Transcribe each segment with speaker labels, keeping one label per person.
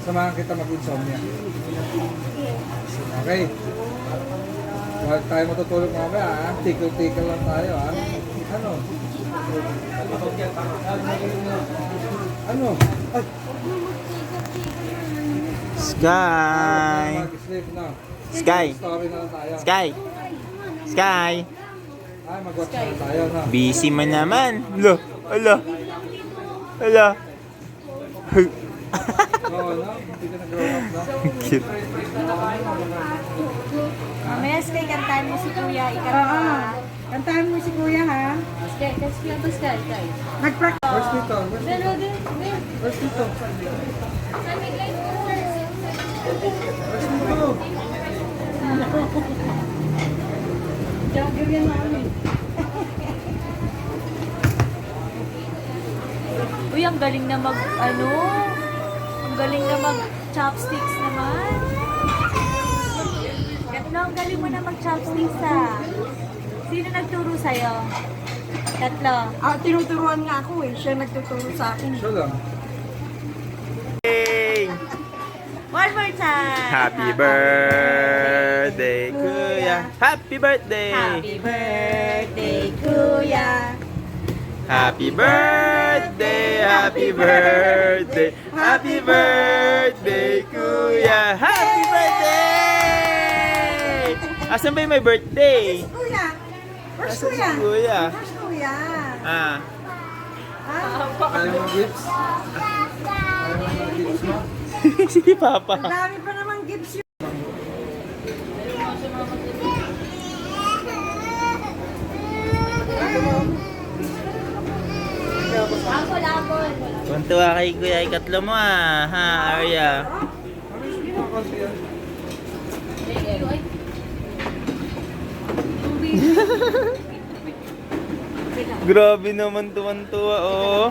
Speaker 1: Samahan kita mag-insomnia. Okay. Huwag tayo matutulog mamaya, ha? Tikil-tikil lang tayo, ha? Ano? Ano? Ay!
Speaker 2: Sky!
Speaker 1: Mag-sleep na.
Speaker 2: Sky!
Speaker 1: Story na lang tayo.
Speaker 2: Sky! Sky!
Speaker 1: Ay, mag-watch na lang tayo, no?
Speaker 2: Busy man naman. Ala! Ala! Ala!
Speaker 1: Oo, no? Hindi ka nag-grow up, no?
Speaker 2: Cute.
Speaker 3: Mamaya, Sky, kantahan mo si Kuya. Ikanta.
Speaker 4: Kantahan mo si Kuya, ha?
Speaker 3: Sky, Sky, Sky, Sky.
Speaker 4: Nag-practice.
Speaker 1: Where's Tito?
Speaker 3: Pero,
Speaker 1: Where's Tito? Where's Tito?
Speaker 4: Gagawin namin.
Speaker 3: uy, ang galing na ang galing na mag-chopsticks naman. Tatlo, ang galing mo na mag-chopsticks, ha. Sino nagturo sa'yo? Tatlo.
Speaker 4: Tinuturuan nga ako eh. Siya nagtuturo sa akin.
Speaker 1: Siya lang.
Speaker 2: Hey!
Speaker 3: One more time.
Speaker 2: Happy birthday, Kuya! Happy birthday!
Speaker 3: Happy birthday, Kuya.
Speaker 2: Happy birthday! Happy birthday! Happy birthday, Kuya! Happy birthday! Asan ba yung may birthday?
Speaker 4: Kuya! Where's
Speaker 2: Asan si
Speaker 4: Kuya?
Speaker 2: Kuya?
Speaker 4: Where's Kuya?
Speaker 2: Ah,
Speaker 4: Ha?
Speaker 1: Ayaw mo gifts? Ayaw mo gifts mo?
Speaker 2: si Papa.
Speaker 4: Ang dami pa namang gifts yun.
Speaker 3: Apple, apple.
Speaker 2: Tuntua kay Kuya, ikatlo mo ha, Arya. Grabe naman tuwan-tuwa, oh.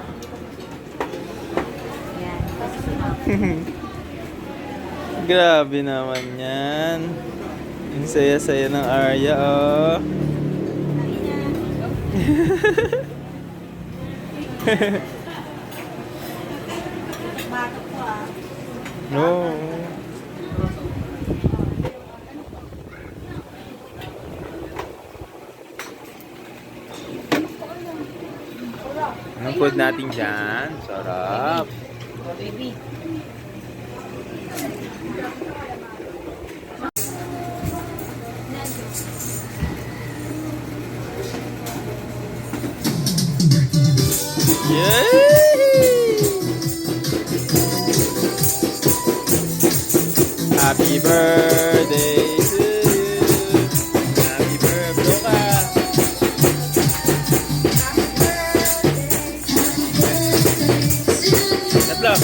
Speaker 3: Yan.
Speaker 2: Grabe naman yan. Ang saya-saya ng Arya, oh. No. Anong food natin dyan? Sarap.
Speaker 3: Baby.
Speaker 2: Yay! Happy birthday to you. Happy birthday ka. Tatlo.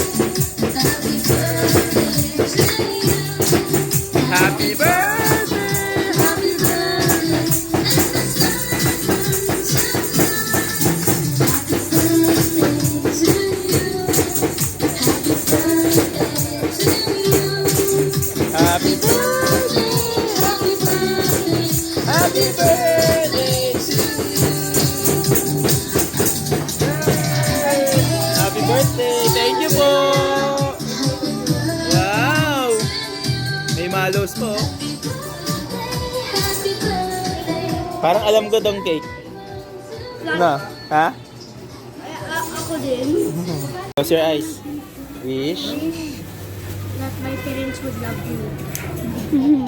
Speaker 2: Happy birthday. Happy Happy birthday, happy birthday to you. Happy birthday, thank you po. Wow, may malos po. Parang alam ko tong cake. Na, ha?
Speaker 3: Ako din.
Speaker 2: Close your eyes. Wish.
Speaker 3: That my parents would love you.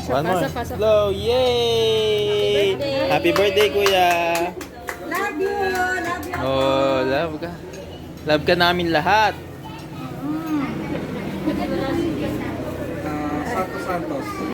Speaker 2: One more. Hello, yay! Happy birthday, Kuya!
Speaker 4: Love you! Love you!
Speaker 2: Oh, love ka. Love ka namin lahat.
Speaker 1: Santos Santos.